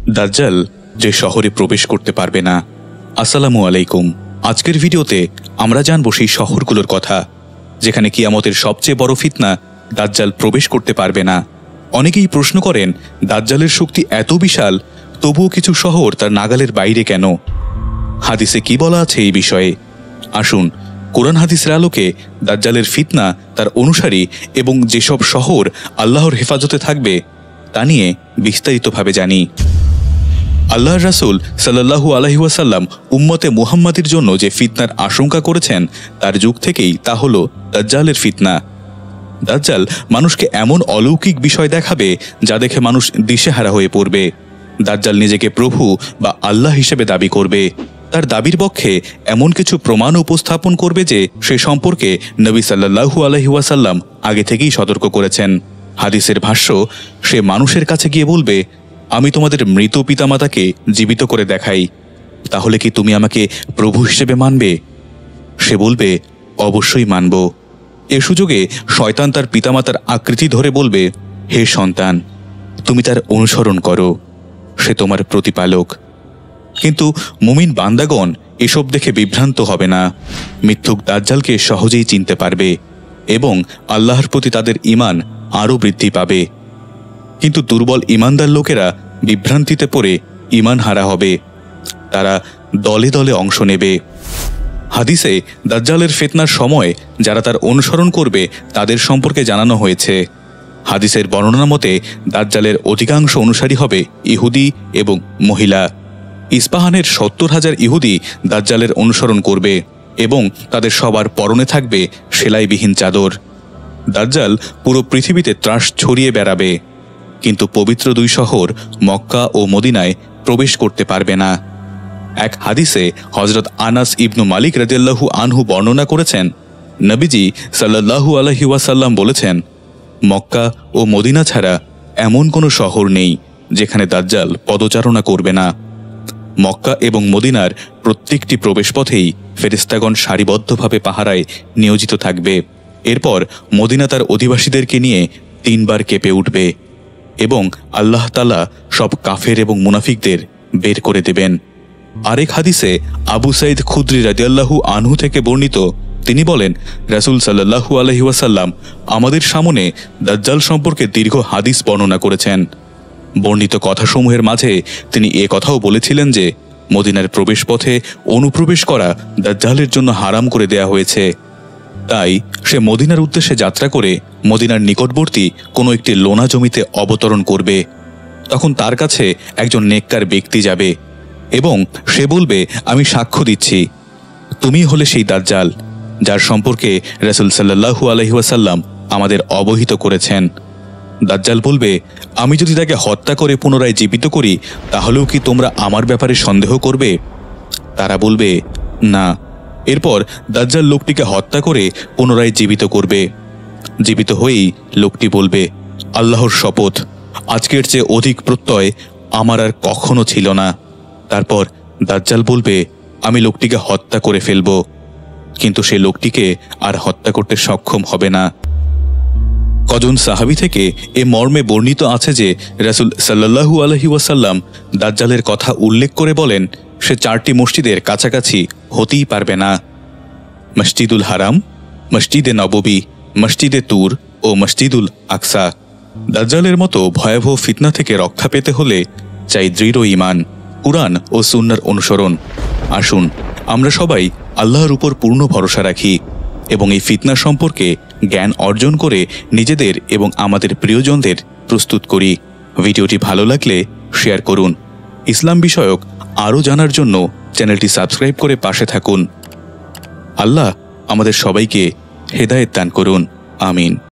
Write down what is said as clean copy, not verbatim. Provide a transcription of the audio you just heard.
দাজ্জাল যে শহরে প্রবেশ করতে পারবে না। আসসালামু আলাইকুম। আজকের ভিডিওতে আমরা জানব সেই শহরগুলোর কথা যেখানে কিয়ামতের সবচেয়ে বড় ফিতনা দাজ্জাল প্রবেশ করতে পারবে না। অনেকেই প্রশ্ন করেন, দাজ্জালের শক্তি এত বিশাল, তবুও কিছু শহর তার নাগালের বাইরে কেন? হাদিসে কি বলা আছে এই বিষয়ে? আসুন কোরআন হাদিসের আলোকে দাজ্জালের ফিতনা, তার অনুসারী এবং যেসব শহর আল্লাহর হেফাজতে থাকবে তা নিয়ে বিস্তারিতভাবে জানি। আল্লাহর রাসূল সাল্লাল্লাহু আলাইহি ওয়াসাল্লাম উম্মতে মুহাম্মাদের জন্য যে ফিতনার আশঙ্কা করেছেন তার যুগ থেকেই তা হলো দাজ্জালের ফিতনা। দাজ্জাল মানুষকে এমন অলৌকিক বিষয় দেখাবে যা দেখে মানুষ দিশেহারা হয়ে পড়বে। দাজ্জাল নিজেকে প্রভু বা আল্লাহ হিসেবে দাবি করবে। তার দাবির পক্ষে এমন কিছু প্রমাণ উপস্থাপন করবে যে সে সম্পর্কে নবী সাল্লাল্লাহু আলাইহি ওয়াসাল্লাম আগে থেকেই সতর্ক করেছেন। হাদিসের ভাষ্য, সে মানুষের কাছে গিয়ে বলবে, আমি তোমাদের মৃত পিতামাতাকে জীবিত করে দেখাই, তাহলে কি তুমি আমাকে প্রভু হিসেবে মানবে? সে বলবে, অবশ্যই মানব। এ সুযোগে শয়তান তার পিতামাতার আকৃতি ধরে বলবে, হে সন্তান, তুমি তার অনুসরণ করো, সে তোমার প্রতিপালক। কিন্তু মুমিন বান্দাগণ এসব দেখে বিভ্রান্ত হবে না। মিথ্যুক দাজ্জালকে সহজেই চিনতে পারবে এবং আল্লাহর প্রতি তাদের ঈমান আরও বৃদ্ধি পাবে। কিন্তু দুর্বল ঈমানদার লোকেরা বিভ্রান্তিতে পড়ে ঈমান হারা হবে। তারা দলে দলে অংশ নেবে। হাদিসে দাজ্জালের ফিতনার সময় যারা তার অনুসরণ করবে তাদের সম্পর্কে জানানো হয়েছে। হাদিসের বর্ণনা মতে দাজ্জালের অধিকাংশ অনুসারী হবে ইহুদি এবং মহিলা। ইস্পাহানের 70,000 ইহুদি দাজ্জালের অনুসরণ করবে এবং তাদের সবার পরনে থাকবে সেলাইবিহীন চাদর। দাজ্জাল পুরো পৃথিবীতে ত্রাস ছড়িয়ে বেড়াবে, কিন্তু পবিত্র দুই শহর মক্কা ও মদিনায় প্রবেশ করতে পারবে না। এক হাদিসে হযরত আনাস ইবনু মালিক রাদিয়াল্লাহু আনহু বর্ণনা করেছেন, নবীজি সাল্লাল্লাহু আলাইহি ওয়াসাল্লাম বলেছেন, মক্কা ও মদিনা ছাড়া এমন কোনো শহর নেই যেখানে দাজ্জাল পদচারণা করবে না। মক্কা এবং মদিনার প্রত্যেকটি প্রবেশপথেই ফেরেশতাগণ সারিবদ্ধভাবে পাহারায় নিয়োজিত থাকবে। এরপর মদিনা তার অধিবাসীদেরকে নিয়ে 3 বার কেঁপে উঠবে এবং আল্লাহ তাআলা সব কাফের এবং মুনাফিকদের বের করে দেবেন। আরেক হাদিসে আবু সাঈদ খুদরি রাদিয়াল্লাহু আনহু থেকে বর্ণিত, তিনি বলেন, রাসূল সাল্লাল্লাহু আলাইহি ওয়াসাল্লাম আমাদের সামনে দাজ্জাল সম্পর্কে দীর্ঘ হাদিস বর্ণনা করেছেন। বর্ণিত কথাসমূহের মাঝে তিনি এ কথাও বলেছিলেন যে মদিনার প্রবেশপথে অনুপ্রবেশ করা দাজ্জালের জন্য হারাম করে দেয়া হয়েছে। তাই সে মদিনার উদ্দেশ্যে যাত্রা করে মদিনার নিকটবর্তী কোনো একটি লোনা জমিতে অবতরণ করবে। তখন তার কাছে একজন নেককার ব্যক্তি যাবে এবং সে বলবে, আমি সাক্ষ্য দিচ্ছি তুমি হলে সেই দাজ্জাল যার সম্পর্কে রাসূল সাল্লাল্লাহু আলাইহি ওয়াসাল্লাম আমাদের অবহিত করেছেন। দাজ্জাল বলবে, আমি যদি তাকে হত্যা করে পুনরায় জীবিত করি তাহলেও কি তোমরা আমার ব্যাপারে সন্দেহ করবে? তারা বলবে, না। এরপর দাজ্জাল লোকটিকে হত্যা করে পুনরায় জীবিত করবে। জীবিত হয়েই লোকটি বলবে, আল্লাহর শপথ, আজকের চেয়ে অধিক প্রত্যয় আমার আর কখনো ছিল না। তারপর দাজ্জাল বলবে, আমি লোকটিকে হত্যা করে ফেলব, কিন্তু সে লোকটিকে আর হত্যা করতে সক্ষম হবে না। কজন সাহাবী থেকে এ মর্মে বর্ণিত আছে যে রাসূল সাল্লাল্লাহু আলাইহি ওয়াসাল্লাম দাজ্জালের কথা উল্লেখ করে বলেন, সে 4টি মসজিদের কাছাকাছি হতেই পারবে না, মসজিদুল হারাম, মসজিদে নববী, মসজিদে তুর ও মসজিদুল আকসা। দাজ্জালের মতো ভয়াবহ ফিতনা থেকে রক্ষা পেতে হলে চাই দৃঢ় ঈমান, কুরআন ও সুন্নাহর অনুসরণ। আসুন আমরা সবাই আল্লাহর উপর পূর্ণ ভরসা রাখি এবং এই ফিতনা সম্পর্কে জ্ঞান অর্জন করে নিজেদের এবং আমাদের প্রিয়জনদের প্রস্তুত করি। ভিডিওটি ভালো লাগলে শেয়ার করুন। ইসলাম বিষয়ক আরও জানার জন্য চ্যানেলটি সাবস্ক্রাইব করে পাশে থাকুন। আল্লাহ আমাদের সবাইকে হেদায়েত দান করুন। আমিন।